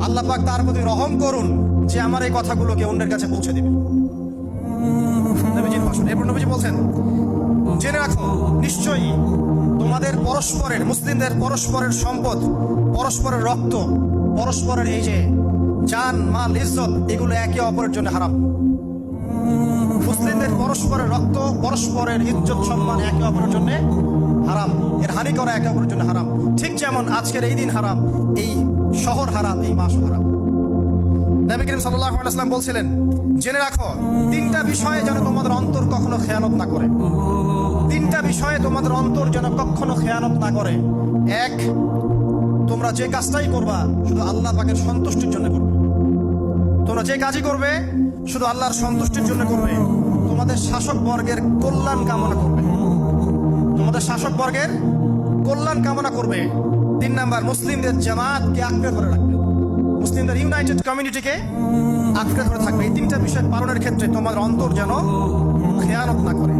আল্লাহ পাক তার প্রতি রহম করুন যে আমার এই কথাগুলোকে অন্যের কাছে পৌঁছে দেবে। নবীজির ভাষণ। এরপর নবীজি বলছেন, জেনে রাখো নিশ্চয়ই তোমাদের পরস্পরের, মুসলিমদের পরস্পরের সম্পদ, পরস্পরের রক্ত, পরস্পরের এই যে জান মাল ইজ্জত, এগুলো একে অপরের জন্য হারাম। মুসলিমদের পরস্পরের রক্ত, পরস্পরের ইজ্জত সম্মান একে অপরের জন্য হারাম। এর হানি করা একে অপরের জন্য হারাম। ঠিক যেমন আজকের এই দিন হারাম, এই শহর হারাম, এই মাস হারাম। নবী করিম সাল্লাল্লাহু আলাইহি ওয়াসাল্লাম বলছিলেন, জেনে রাখো তিনটা বিষয়ে যেন তোমাদের অন্তর কখনো খেয়ানত না করে। তিনটা বিষয়ে তোমাদের অন্তর যেন কখনো খেয়ানত না করে। এক, তোমরা যে কাজটাই করবা শুধু আল্লাহ পাকের সন্তুষ্টির জন্য করবে। তোমরা যে কাজই করবে শুধু আল্লাহর সন্তুষ্টির জন্য করবে। তোমাদের শাসক বর্গের কল্যাণ কামনা করবে। তোমাদের শাসক বর্গের কল্যাণ কামনা করবে। 3 নাম্বার, মুসলিমদের জামাতকে আঁকড়ে ধরে রাখবে। মুসলিমদের ইউনাইটেড কমিউনিটিকে আঁকড়ে ধরে থাকবে। এই তিনটা বিষয় পালনের ক্ষেত্রে তোমাদের অন্তর যেন খেয়ানত না করে।